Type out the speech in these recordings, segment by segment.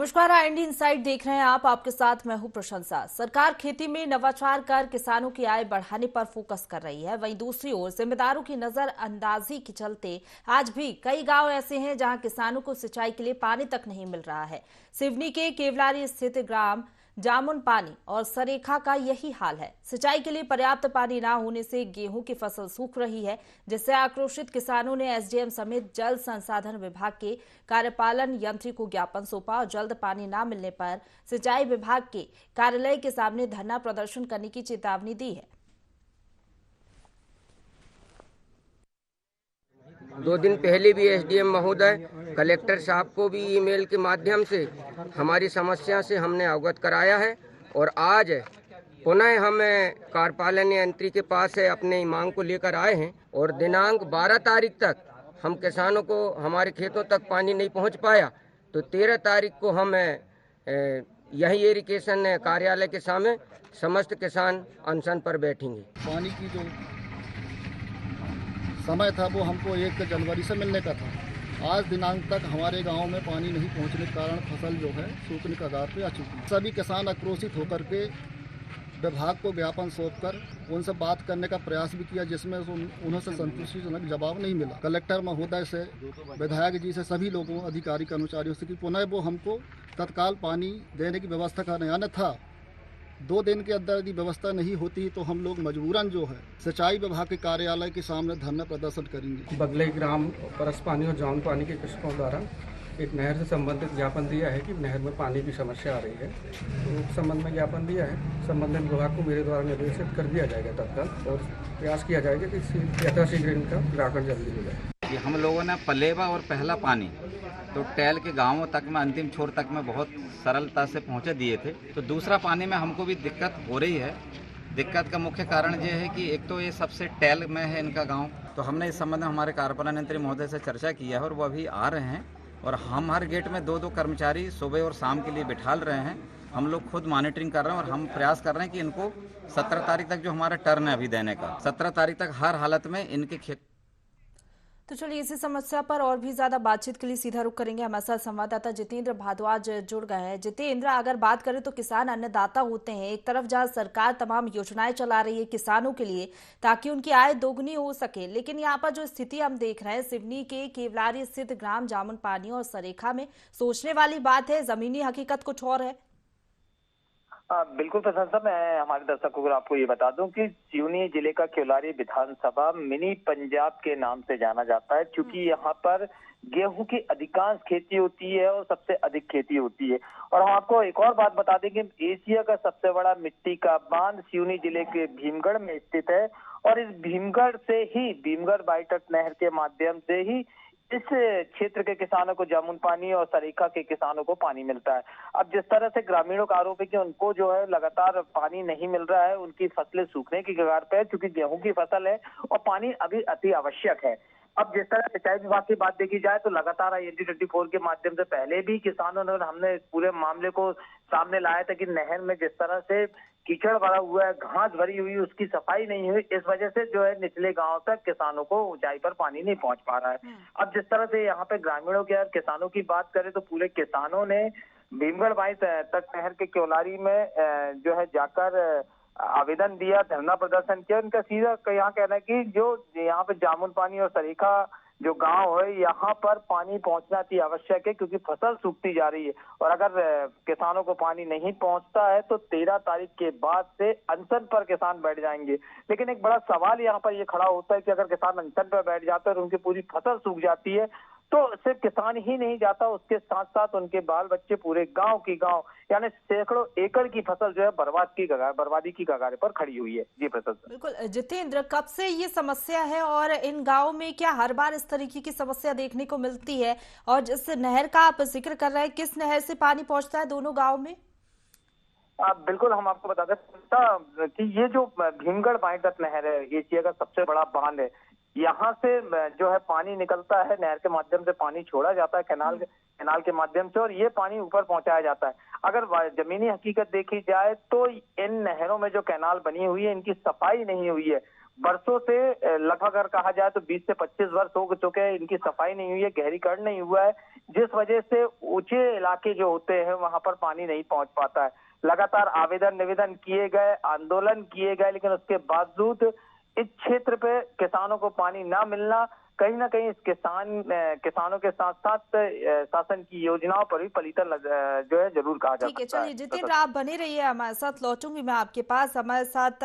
नमस्कार, Indian inside देख रहे हैं आप। आपके साथ मैं हूं प्रशंसा। सरकार खेती में नवाचार कर किसानों की आय बढ़ाने पर फोकस कर रही है। वहीं दूसरी ओर जिम्मेदारों की नजरअंदाजी के चलते आज भी कई गांव ऐसे हैं जहां किसानों को सिंचाई के लिए पानी तक नहीं मिल रहा है। सिवनी के केवलारी स्थित ग्राम जामुन पानी और सरेखा का यही हाल है। सिंचाई के लिए पर्याप्त पानी न होने से गेहूं की फसल सूख रही है, जिससे आक्रोशित किसानों ने एसडीएम समेत जल संसाधन विभाग के कार्यपालन यंत्री को ज्ञापन सौंपा और जल्द पानी न मिलने पर सिंचाई विभाग के कार्यालय के सामने धरना प्रदर्शन करने की चेतावनी दी है। 2 दिन पहले भी एसडीएम महोदय कलेक्टर साहब को भी ईमेल के माध्यम से हमारी समस्या से हमने अवगत कराया है और आज पुनः हम कार्यपालन यंत्री के पास अपने मांग को लेकर आए हैं और दिनांक 12 तारीख तक हम किसानों को हमारे खेतों तक पानी नहीं पहुंच पाया तो 13 तारीख को हम यही इरिगेशन कार्यालय के सामने समस्त किसान अनशन पर बैठेंगे। पानी की जो समय था वो हमको 1 जनवरी से मिलने का था। आज दिनांक तक हमारे गांव में पानी नहीं पहुंचने के कारण फसल जो है सूखने के कगार पे आ चुकी है। सभी किसान आक्रोशित होकर के विभाग को ज्ञापन सौंपकर उनसे बात करने का प्रयास भी किया, जिसमें उन्हें से संतुष्टिजनक जवाब नहीं मिला। कलेक्टर महोदय से, विधायक जी से, सभी लोगों, अधिकारी कर्मचारियों से कि पुनः वो हमको तत्काल पानी देने की व्यवस्था करें, अन्यथा 2 दिन के अंदर यदि व्यवस्था नहीं होती तो हम लोग मजबूरन जो है सिंचाई विभाग के कार्यालय के सामने धरना प्रदर्शन करेंगे। बगले ग्राम परस पानी और जामुन पानी के कृषकों द्वारा एक नहर से संबंधित ज्ञापन दिया है कि नहर में पानी की समस्या आ रही है, तो उस संबंध में ज्ञापन दिया है। संबंधित विभाग को मेरे द्वारा निर्देशित कर दिया जाएगा तत्काल और प्रयास किया जाएगा कि यथाशीघ्र इनका निराकरण जल्दी हो जाए। हम लोगों ने पलेवा और पहला पानी तो टैल के गांवों तक में, अंतिम छोर तक में बहुत सरलता से पहुंचे दिए थे। तो दूसरा पानी में हमको भी दिक्कत हो रही है। दिक्कत का मुख्य कारण ये है कि एक तो ये सबसे टैल में है इनका गांव, तो हमने इस संबंध में हमारे कार्यपालन यंत्री महोदय से चर्चा किया है और वो अभी आ रहे हैं और हम हर गेट में 2-2 कर्मचारी सुबह और शाम के लिए बिठाल रहे हैं। हम लोग खुद मॉनिटरिंग कर रहे हैं और हम प्रयास कर रहे हैं कि इनको 17 तारीख तक जो हमारा टर्न है अभी देने का, 17 तारीख तक हर हालत में इनके खेत। तो चलिए इसी समस्या पर और भी ज्यादा बातचीत के लिए सीधा रुख करेंगे। हमारे साथ संवाददाता जितेंद्र भारद्वाज जुड़ गए हैं। जितेंद्र, अगर बात करें तो किसान अन्नदाता होते हैं। एक तरफ जहां सरकार तमाम योजनाएं चला रही है किसानों के लिए ताकि उनकी आय दोगुनी हो सके, लेकिन यहाँ पर जो स्थिति हम देख रहे हैं सिवनी के केवलारी स्थित ग्राम जामुन पानी और सरेखा में, सोचने वाली बात है, जमीनी हकीकत कुछ और है। बिल्कुल प्रशंसा। मैं हमारे दर्शकों को आपको ये बता दूं कि सिवनी जिले का केवलारी विधानसभा मिनी पंजाब के नाम से जाना जाता है, क्योंकि यहाँ पर गेहूं की अधिकांश खेती होती है और सबसे अधिक खेती होती है। और हम आपको एक और बात बता दें कि एशिया का सबसे बड़ा मिट्टी का बांध सिवनी जिले के भीमगढ़ में स्थित है और इस भीमगढ़ से ही, भीमगढ़ बाईटट नहर के माध्यम से ही इस क्षेत्र के किसानों को जामुन पानी और सरीखा के किसानों को पानी मिलता है। अब जिस तरह से ग्रामीणों का आरोप है कि उनको जो है लगातार पानी नहीं मिल रहा है, उनकी फसलें सूखने की कगार पे है, क्योंकि गेहूं की फसल है और पानी अभी अति आवश्यक है। अब जिस तरह सिंचाई विभाग की बात देखी जाए तो लगातार IND 24 के माध्यम से पहले भी किसानों ने, हमने पूरे मामले को सामने लाया था कि नहर में जिस तरह से कीचड़ भरा हुआ है, घास भरी हुई, उसकी सफाई नहीं हुई, इस वजह से जो है निचले गांव तक किसानों को ऊंचाई पर पानी नहीं पहुंच पा रहा है। अब जिस तरह से यहाँ पे ग्रामीणों के और किसानों की बात करें तो पूरे किसानों ने भीमगढ़ बाई तक नहर के केवलारी में जो है जाकर आवेदन दिया, धरना प्रदर्शन किया। उनका सीधा यहाँ कहना है कि जो यहाँ पे जामुन पानी और सरीखा जो गांव है, यहाँ पर पानी पहुंचना अति आवश्यक है, क्योंकि फसल सूखती जा रही है और अगर किसानों को पानी नहीं पहुंचता है तो 13 तारीख के बाद से अनशन पर किसान बैठ जाएंगे। लेकिन एक बड़ा सवाल यहाँ पर ये खड़ा होता है कि अगर किसान अनशन पर बैठ जाते हैं और उनकी पूरी फसल सूख जाती है तो सिर्फ किसान ही नहीं जाता, उसके साथ साथ उनके बाल बच्चे, पूरे गांव की गांव, यानी सैकड़ों एकड़ की फसल जो है बर्बादी की कगार पर खड़ी हुई है। जी प्रशंसा। बिल्कुल जितेंद्र, कब से ये समस्या है और इन गांवों में क्या हर बार इस तरीके की समस्या देखने को मिलती है? और जिस नहर का आप जिक्र कर रहे हैं, किस नहर से पानी पहुंचता है दोनों गाँव में? बिल्कुल, हम आपको बता दें कि ये जो भीमगढ़ बाईटट नहर है, एशिया का सबसे बड़ा बांध है। यहाँ से जो है पानी निकलता है, नहर के माध्यम से पानी छोड़ा जाता है कैनाल के माध्यम से, और ये पानी ऊपर पहुंचाया जाता है। अगर जमीनी हकीकत देखी जाए तो इन नहरों में जो कैनाल बनी हुई है, इनकी सफाई नहीं हुई है। बरसों से, लगभग अगर कहा जाए तो 20 से 25 वर्ष हो चुके हैं, इनकी सफाई नहीं हुई है, गहरीकरण नहीं हुआ है, जिस वजह से ऊंचे इलाके जो होते हैं वहां पर पानी नहीं पहुंच पाता है। लगातार आवेदन निवेदन किए गए, आंदोलन किए गए, लेकिन उसके बावजूद इस क्षेत्र पे किसानों को पानी ना मिलना कहीं ना कहीं इस किसानों के साथ साथ शासन की योजनाओं पर भी पलीता जो है जरूर कहा जा ठीक है, सकता है। चलिए जितेंद्र आप बने रहिए हमारे साथ, लौटूंगी मैं आपके पास। हमारे साथ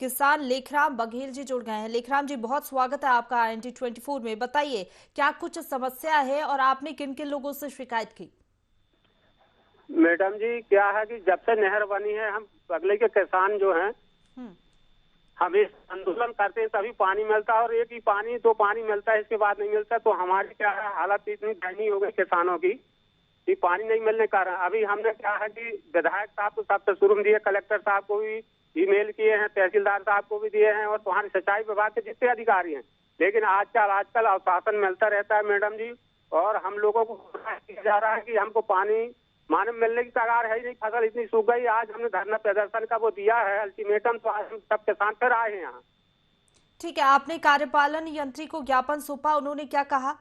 किसान लेखराम बघेल जी जुड़ गए हैं। लेखराम जी, बहुत स्वागत है आपका INT24 में। बताइए क्या कुछ समस्या है और आपने किन किन लोगों से शिकायत की? मैडम जी, क्या है कि जब से नहर बनी है हम बगले के किसान जो हैं हम इस आंदोलन करते हैं तभी पानी मिलता है, और एक ही पानी तो पानी मिलता है, इसके बाद नहीं मिलता। तो हमारी क्या है हालत इतनी दयनीय हो गई किसानों की कि पानी नहीं मिलने का कारण। अभी हमने क्या है कि विधायक साहब को सबसे शुरू में दिए, कलेक्टर साहब को भी ईमेल किए हैं, तहसीलदार साहब को भी दिए हैं, और तुम्हारे सिंचाई विभाग के जितने अधिकारी हैं, लेकिन आजकल आश्वासन मिलता रहता है मैडम जी, और हम लोगों को किया जा रहा है कि हमको पानी मानव मिलने की कगार है ही नहीं, फसल इतनी सूख गई। आज हमने धरना प्रदर्शन का वो दिया है अल्टीमेटम, तो आज हम सब किसान फिर आए हैं यहाँ। ठीक है, आपने कार्यपालन यंत्री को ज्ञापन सौंपा, उन्होंने क्या कहा?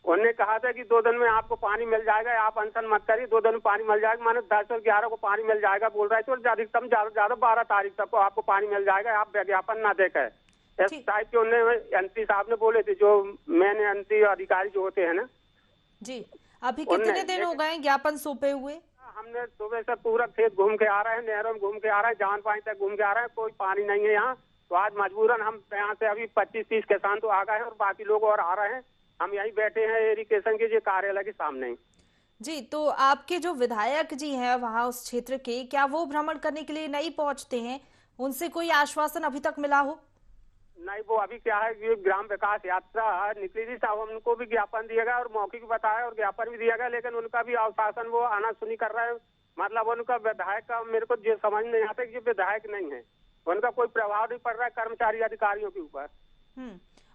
उन्होंने कहा था कि 2 दिन में आपको पानी मिल जाएगा, आप अनशन मत करिए, 2 दिन में पानी मिल जाएगा। माने 10 और 11 को पानी मिल जाएगा बोल रहे थे, और अधिकतम ज्यादा 12 तारीख तक को आपको पानी मिल जाएगा, आप विज्ञापन ना देकर। इस टाइप के उन्होंने यंत्री साहब ने बोले थे, जो मेन यंत्री अधिकारी जो होते हैं ना जी। अभी कितने दिन हो गए ज्ञापन सौंपे हुए? हमने सुबह से पूरा खेत घूम के आ रहे हैं, नहरों में घूम के आ रहे हैं, जान पानी तक घूम के आ रहे हैं, कोई पानी नहीं है यहाँ। तो आज मजबूरन हम यहाँ से अभी 25-30 किसान तो आ गए हैं, और बाकी लोग और आ रहे हैं। हम यहीं बैठे हैं इरिगेशन के जो कार्यालय के सामने जी। तो आपके जो विधायक जी हैं वहाँ उस क्षेत्र के, क्या वो भ्रमण करने के लिए नहीं पहुँचते हैं? उनसे कोई आश्वासन अभी तक मिला हो? नहीं, वो अभी क्या है कि ग्राम विकास यात्रा निकली थी साहब, उनको भी ज्ञापन दिया गया और मौखिक बताया और ज्ञापन भी दिया गया, लेकिन उनका भी आश्वासन वो आना सुनी कर रहा है। मतलब उनका विधायक का मेरे को जो समझ नहीं आता कि विधायक नहीं है, उनका कोई प्रभाव नहीं पड़ रहा है कर्मचारी अधिकारियों के ऊपर।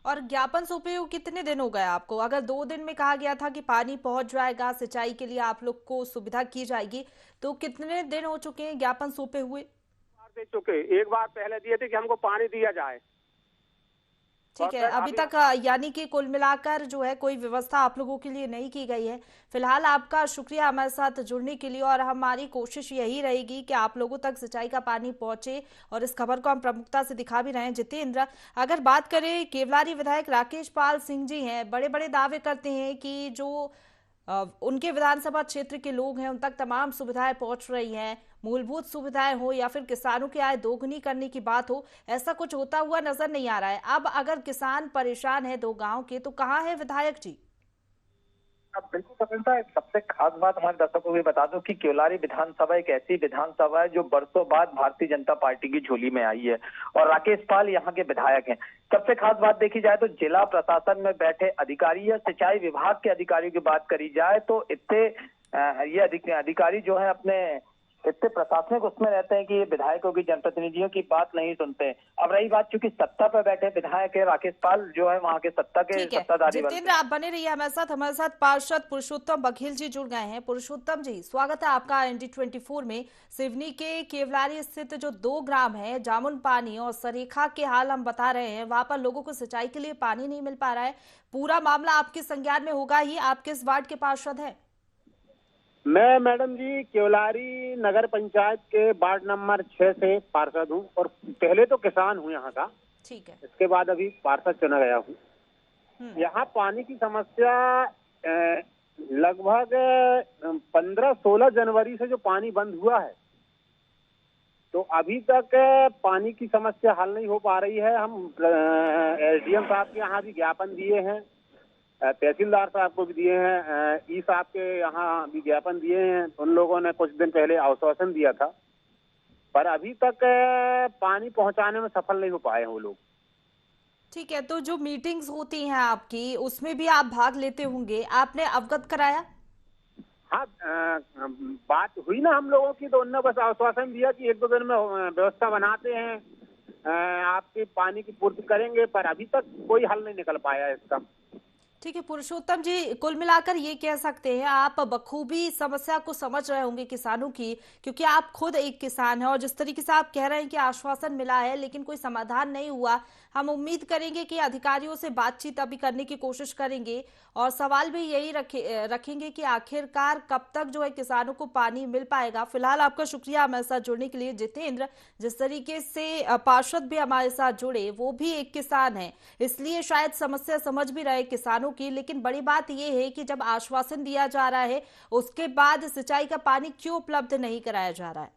और ज्ञापन सौंपे हुए कितने दिन हो गए आपको? अगर 2 दिन में कहा गया था कि पानी पहुंच जाएगा, सिंचाई के लिए आप लोग को सुविधा की जाएगी, तो कितने दिन हो चुके हैं ज्ञापन सौंपे हुए? दे चुके, एक बार पहले दिए थे कि हमको पानी दिया जाए। ठीक है, अभी तक यानी कि कुल मिलाकर जो है कोई व्यवस्था आप लोगों के लिए नहीं की गई है। फिलहाल आपका शुक्रिया हमारे साथ जुड़ने के लिए, और हमारी कोशिश यही रहेगी कि आप लोगों तक सिंचाई का पानी पहुंचे, और इस खबर को हम प्रमुखता से दिखा भी रहे हैं। जितेंद्र, अगर बात करें, केवलारी विधायक राकेश पाल सिंह जी हैं, बड़े बड़े दावे करते हैं कि जो उनके विधानसभा क्षेत्र के लोग हैं उन तक तमाम सुविधाएं पहुंच रही हैं, मूलभूत सुविधाएं हो या फिर किसानों की आय दोगुनी करने की बात हो, ऐसा कुछ होता हुआ नजर नहीं आ रहा है। अब अगर किसान परेशान है 2 गांव के, तो कहाँ है विधायक जी? अब बिल्कुल पसंद है। सबसे खास बात हमारे दर्शकों को भी बता दूं कि केवलारी विधानसभा एक ऐसी विधानसभा है जो बरसों बाद भारतीय जनता पार्टी की झोली में आई है, और राकेश पाल यहाँ के विधायक हैं। सबसे खास बात देखी जाए तो जिला प्रशासन में बैठे अधिकारी या सिंचाई विभाग के अधिकारियों की बात करी जाए तो इतने ये अधिकारी जो है अपने इतने प्रशासनिक उसमें रहते हैं कि ये विधायकों की, जनप्रतिनिधियों की बात नहीं सुनते। अब रही बात, चूंकि सत्ता पर बैठे विधायक है राकेश पाल जो है वहाँ के सत्ता के सत्ताधारी। जितेंद्र, आप बने रहिए हमारे साथ पार्षद पुरुषोत्तम बघेल जी जुड़ गए हैं। पुरुषोत्तम जी, स्वागत है आपका INT24 में। सिवनी के केवलारी स्थित जो 2 ग्राम है, जामुन पानी और सरेखा के हाल हम बता रहे हैं, वहां पर लोगों को सिंचाई के लिए पानी नहीं मिल पा रहा है। पूरा मामला आपके संज्ञान में होगा ही। आप किस वार्ड के पार्षद हैं? मैं मैडम जी केवलारी नगर पंचायत के वार्ड नंबर 6 से पार्षद हूँ, और पहले तो किसान हूँ यहाँ का। ठीक है। इसके बाद अभी पार्षद चुना गया हूँ। यहाँ पानी की समस्या लगभग 15-16 जनवरी से जो पानी बंद हुआ है, तो अभी तक पानी की समस्या हल नहीं हो पा रही है। हम SDM साहब के यहाँ भी ज्ञापन दिए हैं, तहसीलदार साहब को भी दिए हैं, ई साहब के यहाँ भी ज्ञापन दिए हैं। उन लोगों ने कुछ दिन पहले आश्वासन दिया था, पर अभी तक पानी पहुंचाने में सफल नहीं हो पाए हैं वो लोग। ठीक है, तो जो मीटिंग्स होती हैं आपकी, उसमें भी आप भाग लेते होंगे, आपने अवगत कराया? हाँ, बात हुई ना हम लोगों की, तो उन्होंने बस आश्वासन दिया कि 1-2 दिन में व्यवस्था बनाते हैं, आपकी पानी की पूर्ति करेंगे, पर अभी तक कोई हल नहीं निकल पाया इसका। ठीक है पुरुषोत्तम जी, कुल मिलाकर ये कह सकते हैं आप बखूबी समस्या को समझ रहे होंगे किसानों की, क्योंकि आप खुद एक किसान हैं और जिस तरीके से आप कह रहे हैं कि आश्वासन मिला है लेकिन कोई समाधान नहीं हुआ। हम उम्मीद करेंगे कि अधिकारियों से बातचीत अभी करने की कोशिश करेंगे और सवाल भी यही रखेंगे कि आखिरकार कब तक जो है किसानों को पानी मिल पाएगा। फिलहाल आपका शुक्रिया हमारे साथ जुड़ने के लिए जितेंद्र। जिस तरीके से पार्षद भी हमारे साथ जुड़े, वो भी एक किसान है, इसलिए शायद समस्या समझ भी रहे किसानों की। लेकिन बड़ी बात यह है कि जब आश्वासन दिया जा रहा है उसके बाद सिंचाई का पानी क्यों उपलब्ध नहीं कराया जा रहा है?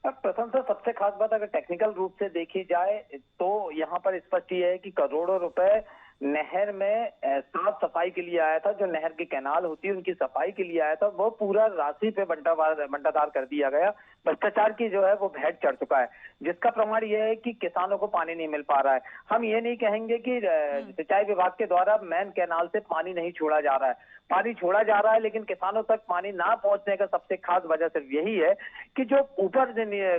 प्रथम से सबसे खास बात अगर टेक्निकल रूप से देखी जाए तो यहाँ पर स्पष्ट ये है कि करोड़ों रुपए नहर में साफ सफाई के लिए आया था। जो नहर की कैनाल होती है उनकी सफाई के लिए आया था, वो पूरा राशि पे बंटाधार कर दिया गया। भ्रष्टाचार की जो है वो भेंट चढ़ चुका है, जिसका प्रमाण यह है कि किसानों को पानी नहीं मिल पा रहा है। हम ये नहीं कहेंगे कि सिंचाई विभाग के द्वारा मैन कैनाल से पानी नहीं छोड़ा जा रहा है, पानी छोड़ा जा रहा है, लेकिन किसानों तक पानी ना पहुंचने का सबसे खास वजह सिर्फ यही है कि जो ऊपर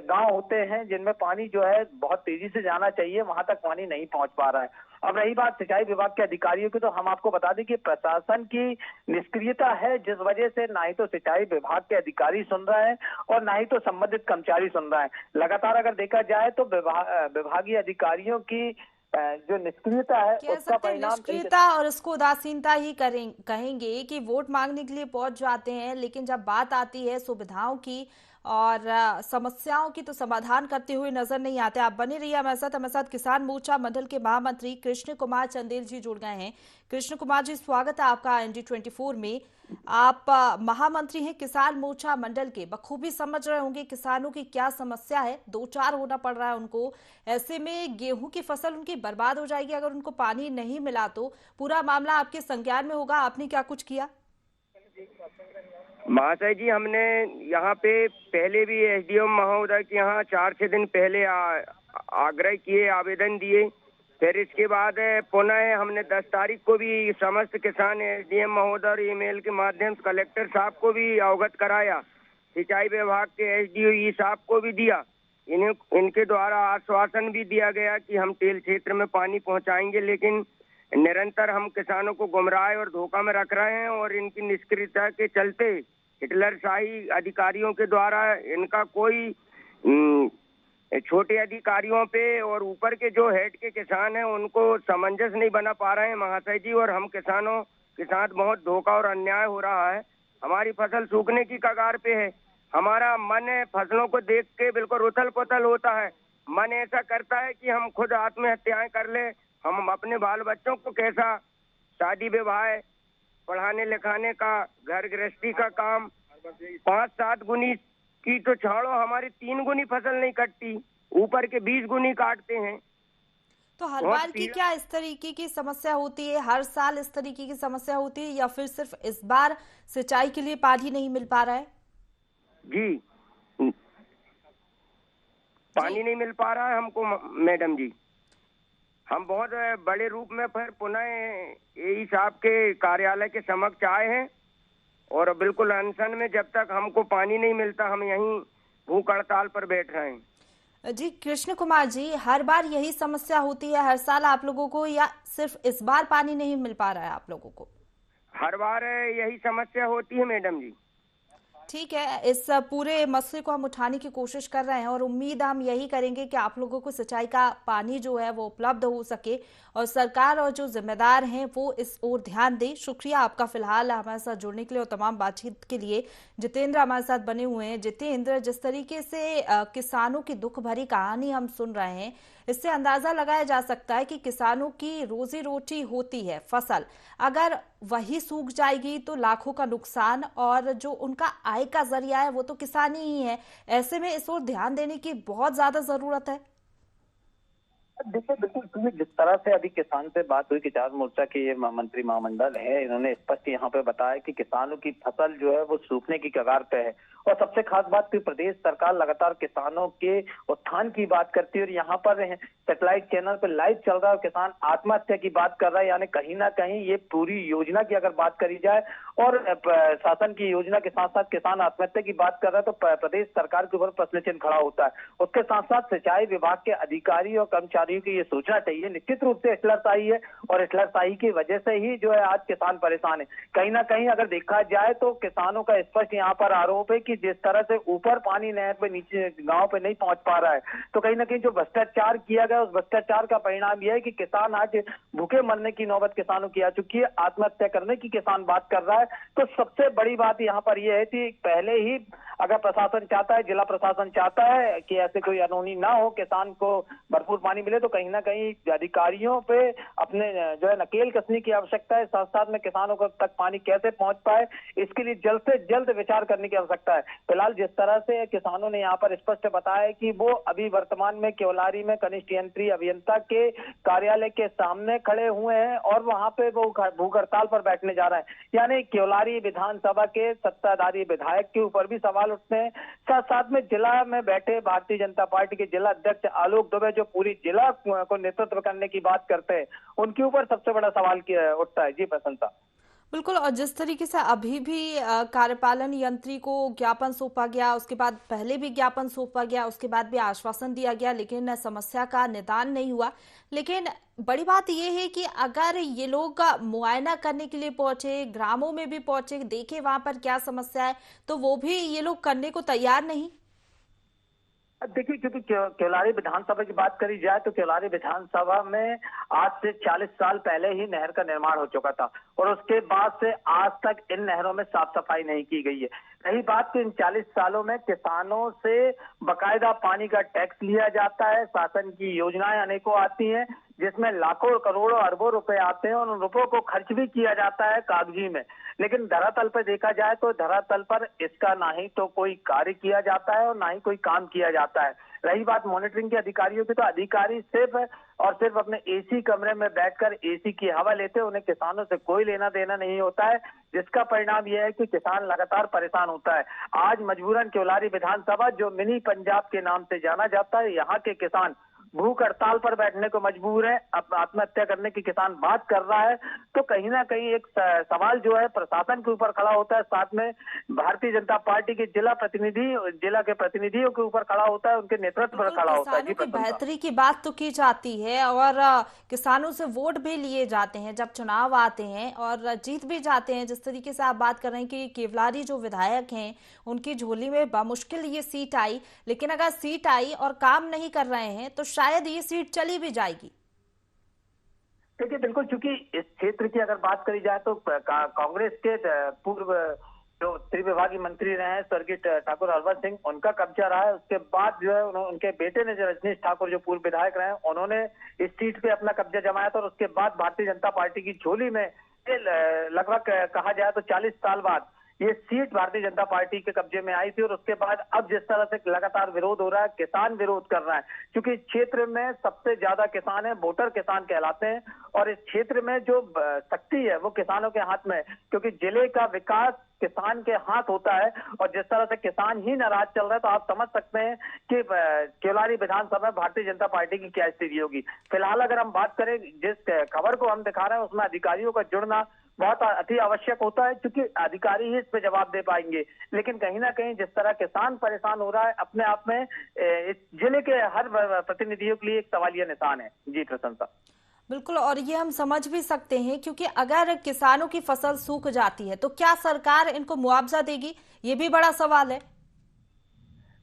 गांव होते हैं जिनमें पानी जो है बहुत तेजी से जाना चाहिए, वहां तक पानी नहीं पहुंच पा रहा है। अब रही बात सिंचाई विभाग के अधिकारियों की, तो हम आपको बता दें कि प्रशासन की निष्क्रियता है, जिस वजह से ना ही तो सिंचाई विभाग के अधिकारी सुन रहे हैं और ना ही तो संबंधित कर्मचारी सुन रहे हैं। लगातार अगर देखा जाए तो विभागीय अधिकारियों की जो निष्क्रियता है उसका परिणाम निष्क्रियता और उसको उदासीनता ही कहेंगे कि वोट मांगने के लिए पहुंच जाते हैं, लेकिन जब बात आती है सुविधाओं की और समस्याओं की तो समाधान करते हुए नजर नहीं आते। आप बने रहिए हमारे साथ किसान मोर्चा मंडल के महामंत्री कृष्ण कुमार चंदेल जी जुड़ गए हैं। कृष्ण कुमार जी, स्वागत है आपका ND24 में। आप महामंत्री हैं किसान मोर्चा मंडल के, बखूबी समझ रहे होंगे किसानों की क्या समस्या है, दो चार होना पड़ रहा है उनको। ऐसे में गेहूं की फसल उनकी बर्बाद हो जाएगी अगर उनको पानी नहीं मिला तो। पूरा मामला आपके संज्ञान में होगा, आपने क्या कुछ किया? महाशय जी, हमने यहाँ पे पहले भी SDM महोदय के यहाँ 4-6 दिन पहले आग्रह किए, आवेदन दिए। फिर इसके बाद पुनः हमने 10 तारीख को भी समस्त किसान SDM महोदय और ईमेल के माध्यम से कलेक्टर साहब को भी अवगत कराया, सिंचाई विभाग के SDO साहब को भी दिया। इनके द्वारा आश्वासन भी दिया गया कि हम टेल क्षेत्र में पानी पहुँचाएंगे, लेकिन निरंतर हम किसानों को गुमराह और धोखा में रख रहे हैं। और इनकी निष्क्रियता के चलते हिटलरशाही अधिकारियों के द्वारा इनका कोई छोटे अधिकारियों पे और ऊपर के जो हेड के किसान हैं उनको सामंजस्य नहीं बना पा रहे हैं महाशय जी। और हम किसानों के साथ बहुत धोखा और अन्याय हो रहा है। हमारी फसल सूखने की कगार पे है। हमारा मन फसलों को देख के बिल्कुल उथल पुथल होता है। मन ऐसा करता है कि हम खुद आत्महत्याएं कर ले। हम अपने बाल बच्चों को कैसा शादी विवाह, पढ़ाने लिखाने का, घर गृहस्थी का काम 5-7 गुनी की तो छोड़ो, हमारी 3 गुनी फसल नहीं कटती, ऊपर के 20 गुनी काटते हैं। तो हर बार की क्या इस तरीके की समस्या होती है? हर साल इस तरीके की समस्या होती है या फिर सिर्फ इस बार सिंचाई के लिए पानी नहीं मिल पा रहा है? जी, पानी नहीं मिल पा रहा है हमको मैडम जी। हम बहुत बड़े रूप में फिर पुनः AE साहब के कार्यालय के समक्ष आए हैं और बिल्कुल अनशन में, जब तक हमको पानी नहीं मिलता हम यहीं भूख हड़ताल पर बैठ रहे हैं। जी कृष्ण कुमार जी, हर बार यही समस्या होती है हर साल आप लोगों को, या सिर्फ इस बार पानी नहीं मिल पा रहा है आप लोगों को? हर बार यही समस्या होती है मैडम जी। ठीक है, इस पूरे मसले को हम उठाने की कोशिश कर रहे हैं और उम्मीद हम यही करेंगे कि आप लोगों को सिंचाई का पानी जो है वो उपलब्ध हो सके और सरकार और जो जिम्मेदार हैं वो इस ओर ध्यान दें। शुक्रिया आपका फिलहाल हमारे साथ जुड़ने के लिए और तमाम बातचीत के लिए। जितेंद्र हमारे साथ बने हुए हैं। जितेंद्र, जिस तरीके से किसानों की दुख भरी कहानी हम सुन रहे हैं, इससे अंदाजा लगाया जा सकता है कि किसानों की रोजी रोटी होती है फसल, अगर वही सूख जाएगी तो लाखों का नुकसान और जो उनका आय का जरिया है वो तो किसान ही है। ऐसे में इस ओर ध्यान देने की बहुत ज्यादा जरूरत है। देखिए बिल्कुल, जिस तरह से अभी किसान से बात हुई, किसान मोर्चा के ये मंत्री महामंडल है, इन्होंने स्पष्ट यहाँ पे बताया कि किसानों की फसल जो है वो सूखने की कगार पे है और सबसे खास बात कि प्रदेश सरकार लगातार किसानों के उत्थान की बात करती है और यहाँ पर सैटेलाइट चैनल पर लाइव चल रहा है, किसान आत्महत्या की बात कर रहा है। यानी कहीं ना कहीं ये पूरी योजना की अगर बात करी जाए और शासन की योजना के साथ साथ किसान आत्महत्या की बात कर रहा है तो प्रदेश सरकार के ऊपर प्रश्न चिन्ह खड़ा होता है। उसके साथ साथ सिंचाई विभाग के अधिकारी और कर्मचारियों की ये सोचना चाहिए। निश्चित रूप से हिटलरशाही है और हिटलरशाही की वजह से ही जो है आज किसान परेशान है। कहीं ना कहीं अगर देखा जाए तो किसानों का स्पष्ट यहाँ पर आरोप है कि जिस तरह से ऊपर पानी नहर पे नीचे गांव पे नहीं पहुंच पा रहा है, तो कहीं ना कहीं जो भ्रष्टाचार किया गया उस भ्रष्टाचार का परिणाम यह है कि किसान आज भूखे मरने की नौबत किसानों की आ चुकी है, आत्महत्या करने की किसान बात कर रहा है। तो सबसे बड़ी बात यहाँ पर यह है कि पहले ही अगर प्रशासन चाहता है, जिला प्रशासन चाहता है कि ऐसे कोई अनहोनी ना हो, किसान को भरपूर पानी मिले, तो कहीं ना कहीं अधिकारियों पे अपने जो है नकेल कसने की आवश्यकता है। साथ साथ में किसानों को तक पानी कैसे पहुंच पाए इसके लिए जल्द से जल्द विचार करने की आवश्यकता है। फिलहाल जिस तरह से किसानों ने यहाँ पर स्पष्ट बताया कि वो अभी वर्तमान में केवलारी में कनिष्ठ यंत्री अभियंता के कार्यालय के सामने खड़े हुए हैं और वहां पे वो भूख हड़ताल पर बैठने जा रहे हैं। यानी केवलारी विधानसभा के सत्ताधारी विधायक के ऊपर भी सवाल उठते हैं। साथ साथ में जिला में बैठे भारतीय जनता पार्टी के जिला अध्यक्ष आलोक दुबे जो पूरी जिला को नेतृत्व करने की बात करते हैं, उनके ऊपर सबसे बड़ा सवाल उठता है। जी प्रशंसा बिल्कुल। और जिस तरीके से अभी भी कार्यपालन यंत्री को ज्ञापन सौंपा गया, उसके बाद पहले भी ज्ञापन सौंपा गया, उसके बाद भी आश्वासन दिया गया, लेकिन समस्या का निदान नहीं हुआ। लेकिन बड़ी बात यह है कि अगर ये लोग मुआयना करने के लिए पहुंचे, ग्रामों में भी पहुंचे, देखे वहां पर क्या समस्या है, तो वो भी ये लोग करने को तैयार नहीं। देखिए, क्योंकि केवलारी विधानसभा की बात करी जाए तो केवलारी विधानसभा में आज से 40 साल पहले ही नहर का निर्माण हो चुका था और उसके बाद से आज तक इन नहरों में साफ सफाई नहीं की गई है। रही बात तो इन 40 सालों में किसानों से बकायदा पानी का टैक्स लिया जाता है, शासन की योजनाएं अनेकों आती हैं जिसमें लाखों करोड़ों अरबों रुपए आते हैं और उन रुपयों को खर्च भी किया जाता है कागजी में, लेकिन धरातल पर देखा जाए तो धरातल पर इसका ना ही तो कोई कार्य किया जाता है और ना ही कोई काम किया जाता है। रही बात मॉनिटरिंग के अधिकारियों की, तो अधिकारी सिर्फ और सिर्फ अपने एसी कमरे में बैठकर एसी की हवा लेते हैं, उन्हें किसानों से कोई लेना देना नहीं होता है, जिसका परिणाम यह है कि किसान लगातार परेशान होता है। आज मजबूरन केवलारी विधानसभा जो मिनी पंजाब के नाम से जाना जाता है, यहाँ के किसान भूख हड़ताल पर बैठने को मजबूर है। अब आत्महत्या करने की किसान बात कर रहा है, तो कहीं ना कहीं एक सवाल जो है प्रशासन के ऊपर खड़ा होता है, साथ में भारतीय जनता पार्टी के जिला के प्रतिनिधियों के ऊपर खड़ा होता है, उनके नेतृत्व पर खड़ा होता है। जी, बेहतरी की बात तो की जाती है और किसानों से वोट भी लिए जाते हैं जब चुनाव आते हैं और जीत भी जाते हैं। जिस तरीके से आप बात कर रहे हैं कि केवलारी जो विधायक हैं उनकी झोली में बामुश्किल ये सीट आई, लेकिन अगर सीट आई और काम नहीं कर रहे हैं तो शायद ये सीट चली भी जाएगी। देखिए, बिल्कुल, चूंकि इस क्षेत्र की अगर बात करी जाए तो कांग्रेस के पूर्व जो त्रिविभागीय मंत्री रहे हैं स्वर्गीय ठाकुर हरवंश सिंह, उनका कब्जा रहा है। उसके बाद जो है उनके बेटे ने जो रजनीश ठाकुर जो पूर्व विधायक रहे हैं, उन्होंने इस सीट पे अपना कब्जा जमाया था और उसके बाद भारतीय जनता पार्टी की झोली में लगभग कहा जाए तो 40 साल बाद ये सीट भारतीय जनता पार्टी के कब्जे में आई थी। और उसके बाद अब जिस तरह से लगातार विरोध हो रहा है, किसान विरोध कर रहा है, क्योंकि इस क्षेत्र में सबसे ज्यादा किसान है, वोटर किसान कहलाते हैं और इस क्षेत्र में जो शक्ति है वो किसानों के हाथ में है, क्योंकि जिले का विकास किसान के हाथ होता है। और जिस तरह से किसान ही नाराज चल रहा है तो आप समझ सकते हैं कि केवलारी विधानसभा में भारतीय जनता पार्टी की क्या स्थिति होगी। फिलहाल अगर हम बात करें, जिस खबर को हम दिखा रहे हैं उसमें अधिकारियों का जुड़ना बहुत अति आवश्यक होता है, क्योंकि अधिकारी ही इस पे जवाब दे पाएंगे। लेकिन कहीं ना कहीं जिस तरह किसान परेशान हो रहा है, अपने आप में इस जिले के हर प्रतिनिधियों के लिए एक सवालिया निशान है। जी प्रशंसा। बिल्कुल, और ये हम समझ भी सकते हैं क्योंकि अगर किसानों की फसल सूख जाती है तो क्या सरकार इनको मुआवजा देगी, ये भी बड़ा सवाल है।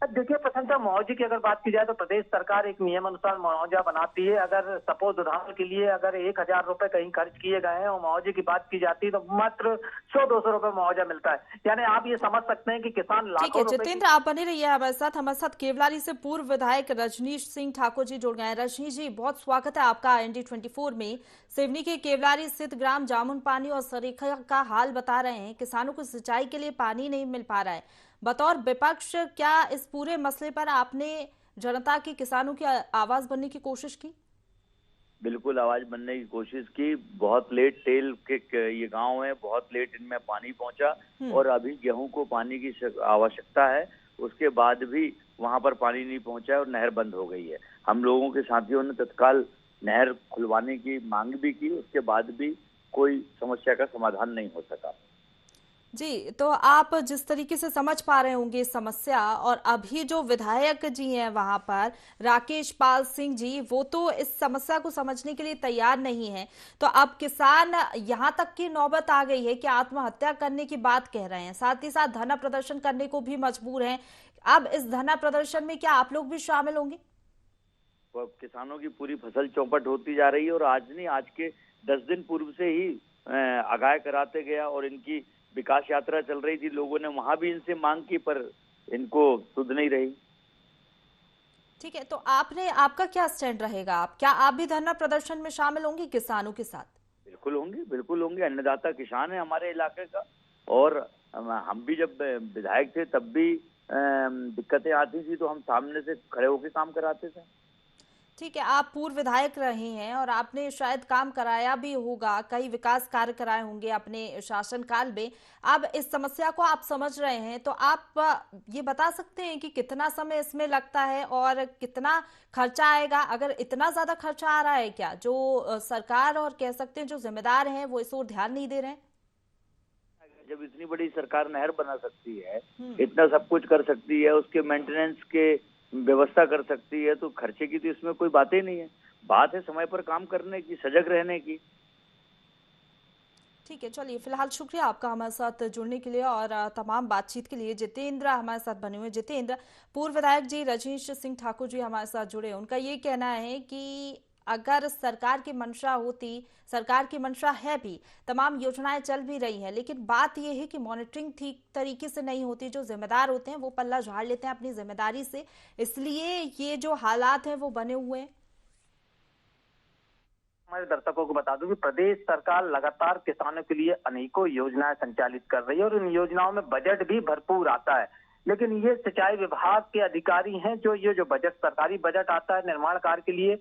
देखिए प्रशंसा, मुआवजे की अगर बात की जाए तो प्रदेश सरकार एक नियम अनुसार मुआवजा बनाती है। अगर सपोज उदाहरण के लिए अगर 1000 रुपए कहीं खर्च किए गए हैं और मुआवजे की बात की जाती है तो मात्र 100-200 रुपए मुआवजा मिलता है। यानी आप ये समझ सकते हैं कि किसान लाखों रुपए। जितेंद्र, आप बने रहिए हमारे साथ केवलारी से पूर्व विधायक रजनीश सिंह ठाकुर जी जुड़ गए हैं। रजनीश जी, बहुत स्वागत है आपका ND24 में। सिवनी के केवलारी स्थित ग्राम जामुन पानी और सरीखा का हाल बता रहे हैं, किसानों को सिंचाई के लिए पानी नहीं मिल पा रहा है। बतौर विपक्ष क्या इस पूरे मसले पर आपने जनता की, किसानों की आवाज बनने की कोशिश की? बिल्कुल आवाज बनने की कोशिश की। बहुत लेट टेल के ये गांव है, बहुत लेट इनमें पानी पहुंचा और अभी गेहूं को पानी की आवश्यकता है। उसके बाद भी वहां पर पानी नहीं पहुंचा और नहर बंद हो गई है। हम लोगों के साथियों ने तत्काल नहर खुलवाने की मांग भी की, उसके बाद भी कोई समस्या का समाधान नहीं हो सका। जी, तो आप जिस तरीके से समझ पा रहे होंगे इस समस्या, और अभी जो विधायक जी हैं वहां पर राकेश पाल सिंह जी, वो तो इस समस्या को समझने के लिए तैयार नहीं है। तो अब किसान यहां तक की नौबत आ गई है कि आत्महत्या करने की बात कह रहे हैं, साथ ही साथ धरना प्रदर्शन करने को भी मजबूर हैं। अब इस धरना प्रदर्शन में क्या आप लोग भी शामिल होंगे? तो अब किसानों की पूरी फसल चौपट होती जा रही है और आज नहीं, आज के 10 दिन पूर्व से ही आगाह कराते गया और इनकी विकास यात्रा चल रही थी। लोगों ने वहां भी इनसे मांग की पर इनको सुध नहीं रही। ठीक है, तो आपका क्या स्टैंड रहेगा? आप भी धरना प्रदर्शन में शामिल होंगे किसानों के साथ? बिल्कुल होंगे, बिल्कुल होंगे। अन्नदाता किसान है हमारे इलाके का और हम भी जब विधायक थे तब भी दिक्कतें आती थी तो हम सामने से खड़े होकर काम कराते थे। ठीक है, आप पूर्व विधायक रहे हैं और आपने शायद काम कराया भी होगा, कई विकास कार्य कराए होंगे अपने शासनकाल में। अब इस समस्या को आप समझ रहे हैं, तो आप ये बता सकते हैं कि कितना समय इसमें लगता है और कितना खर्चा आएगा? अगर इतना ज्यादा खर्चा आ रहा है क्या, जो सरकार और कह सकते हैं जो जिम्मेदार हैं वो इस ओर ध्यान नहीं दे रहे हैं? जब इतनी बड़ी सरकार नहर बना सकती है, इतना सब कुछ कर सकती है, उसके मेंटेनेंस के व्यवस्था कर सकती है, तो खर्चे की तो इसमें कोई बात ही नहीं है। बात है समय पर काम करने की, सजग रहने की। ठीक है, चलिए फिलहाल शुक्रिया आपका हमारे साथ जुड़ने के लिए और तमाम बातचीत के लिए। जितेंद्र हमारे साथ बने हुए। जितेंद्र, पूर्व विधायक जी रजनीश सिंह ठाकुर जी हमारे साथ जुड़े। उनका ये कहना है कि अगर सरकार की मंशा होती, सरकार की मंशा है भी, तमाम योजनाएं चल भी रही हैं, लेकिन बात यह है कि मॉनिटरिंग ठीक तरीके से नहीं होती। जो जिम्मेदार होते हैं वो पल्ला झाड़ लेते हैं अपनी जिम्मेदारी से, इसलिए ये जो हालात हैं वो बने हुए हैं। हमारे दर्शकों को बता दूं कि प्रदेश सरकार लगातार किसानों के लिए अनेकों योजनाएं संचालित कर रही है और इन योजनाओं में बजट भी भरपूर आता है। लेकिन ये सिंचाई विभाग के अधिकारी हैं जो ये जो बजट, सरकारी बजट आता है निर्माण कार्य के लिए,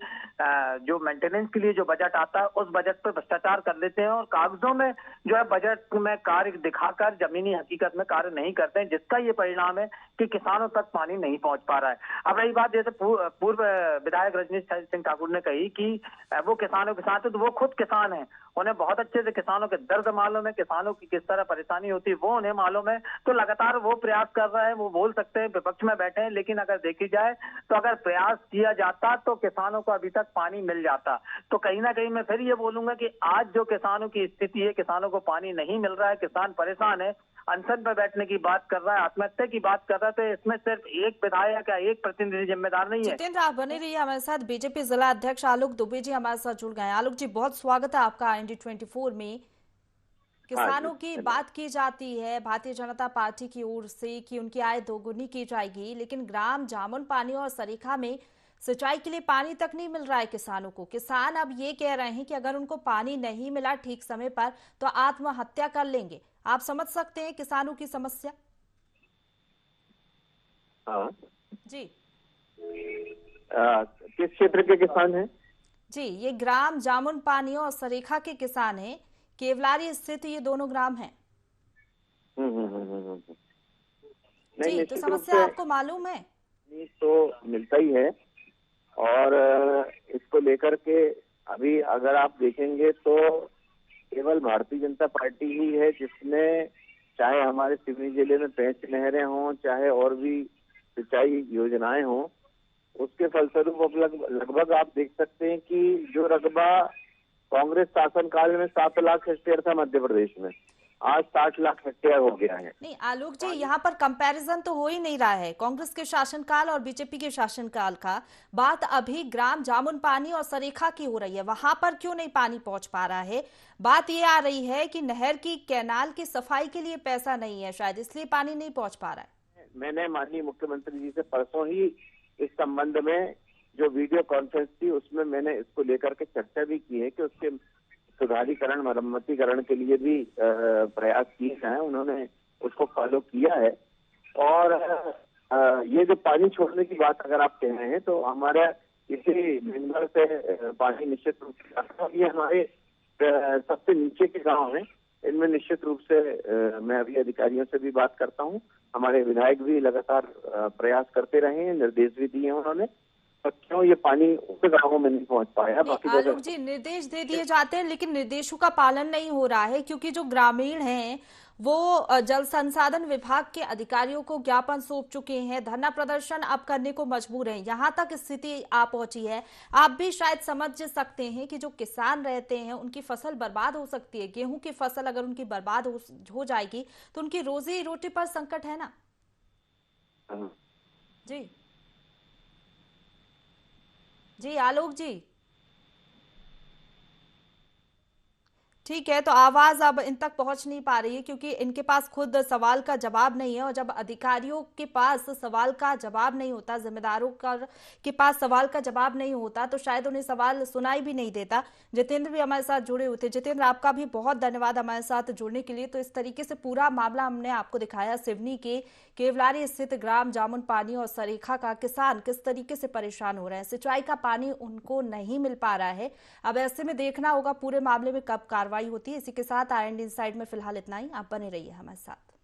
जो मेंटेनेंस के लिए जो बजट आता है, उस बजट पर भ्रष्टाचार कर लेते हैं और कागजों में जो है बजट में कार्य दिखाकर जमीनी हकीकत में कार्य नहीं करते हैं, जिसका ये परिणाम है कि किसानों तक पानी नहीं पहुंच पा रहा है। अब रही बात, जैसे पूर्व विधायक रजनीश सिंह ठाकुर ने कही कि वो किसानों के साथ है, तो वो खुद किसान है, उन्हें बहुत अच्छे से किसानों के दर्द मालूम है, किसानों की किस तरह परेशानी होती है वो उन्हें मालूम है। तो लगातार वो प्रयास कर रहा है, वो बोल सकते हैं विपक्ष में बैठे हैं, लेकिन अगर देखी जाए तो अगर प्रयास किया जाता तो किसानों को अभी तक पानी मिल जाता। तो कहीं ना कहीं मैं फिर ये बोलूंगा कि आज जो किसानों की स्थिति है, किसानों को पानी नहीं मिल रहा है, किसान परेशान है, अनशन पर बैठने की बात कर रहा है, आत्महत्या की बात कर रहा है, तो इसमें सिर्फ एक विधायक या एक प्रतिनिधि जिम्मेदार नहीं है। जितेंद्र, आप बने रहिए हमारे साथ। बीजेपी जिला अध्यक्ष आलोक दुबे जी हमारे साथ जुड़ गए हैं। आलोक जी, बहुत स्वागत है आपका IND24 में। किसानों की बात की जाती है भारतीय जनता पार्टी की ओर से कि उनकी आय दोगुनी की जाएगी, लेकिन ग्राम जामुन पानी और सरीखा में सिंचाई के लिए पानी तक नहीं मिल रहा है किसानों को। किसान अब ये कह रहे हैं कि अगर उनको पानी नहीं मिला ठीक समय पर तो आत्महत्या कर लेंगे। आप समझ सकते हैं किसानों की समस्या? हाँ जी। किस क्षेत्र के किसान हैं? जी, ये ग्राम जामुन पानी और सरीखा के किसान हैं। केवलारी स्थित ये दोनों ग्राम हैं। जी, तो समस्या आपको मालूम है? तो मिलता ही है और इसको लेकर के अभी अगर आप देखेंगे तो केवल भारतीय जनता पार्टी ही है जिसने, चाहे हमारे सिवनी जिले में 5 नहरें हों, चाहे और भी सिंचाई योजनाएं हों, उसके फलस्वरूप अब लगभग आप देख सकते हैं कि जो रकबा कांग्रेस शासनकाल में 7 लाख हेक्टेयर था मध्य प्रदेश में, आज 60 लाख हेक्टेयर हो गया है। नहीं आलोक जी, यहाँ पर कंपैरिजन तो हो ही नहीं रहा है कांग्रेस के शासनकाल और बीजेपी के शासनकाल का। बात अभी ग्राम जामुन पानी और सरीखा की हो रही है, वहां पर क्यों नहीं पानी पहुंच पा रहा है? बात ये आ रही है कि नहर की कैनाल की सफाई के लिए पैसा नहीं है, शायद इसलिए पानी नहीं पहुंच पा रहा है। मैंने माननीय मुख्यमंत्री जी से परसों ही इस संबंध में जो वीडियो कॉन्फ्रेंस थी उसमें मैंने इसको लेकर के चर्चा भी की है कि उसके सुधारीकरण, मरम्मतीकरण के लिए भी प्रयास किए हैं, उन्होंने उसको फॉलो किया है। और ये जो पानी छोड़ने की बात अगर आप कह रहे हैं तो हमारा इसी भिंडर से पानी निश्चित रूप से आता है। ये हमारे सबसे नीचे के गांव हैं, इनमें निश्चित रूप से मैं अभी अधिकारियों से भी बात करता हूं। हमारे विधायक भी लगातार प्रयास करते रहे हैं, निर्देश भी दिए हैं उन्होंने, तो क्यों ये पानी उन गांवों में नहीं पहुंच पाया। बाकी आलोक जी, निर्देश दे दिए जाते हैं लेकिन निर्देशों का पालन नहीं हो रहा है, क्योंकि जो ग्रामीण हैं वो जल संसाधन विभाग के अधिकारियों को ज्ञापन सौंप चुके हैं, धरना प्रदर्शन अब करने को मजबूर हैं। यहाँ तक स्थिति आ पहुंची है, आप भी शायद समझ सकते हैं कि जो किसान रहते हैं उनकी फसल बर्बाद हो सकती है। गेहूं की फसल अगर उनकी बर्बाद हो जाएगी तो उनकी रोजी रोटी पर संकट है ना। जी जी आलोक जी, ठीक है, तो आवाज अब इन तक पहुंच नहीं पा रही है क्योंकि इनके पास खुद सवाल का जवाब नहीं है, और जब अधिकारियों के पास सवाल का जवाब नहीं होता, जिम्मेदारों के पास सवाल का जवाब नहीं होता, तो शायद उन्हें सवाल सुनाई भी नहीं देता। जितेंद्र भी हमारे साथ जुड़े हुए थे। जितेंद्र, आपका भी बहुत धन्यवाद हमारे साथ जुड़ने के लिए। तो इस तरीके से पूरा मामला हमने आपको दिखाया, सिवनी के केवलारी स्थित ग्राम जामुन पानी और सरेखा का किसान किस तरीके से परेशान हो रहे हैं। सिंचाई का पानी उनको नहीं मिल पा रहा है। अब ऐसे में देखना होगा पूरे मामले में कब कार्रवाई होती है। इसी के साथ IND इनसाइड में फिलहाल इतना ही। आप बने रहिए हमारे साथ।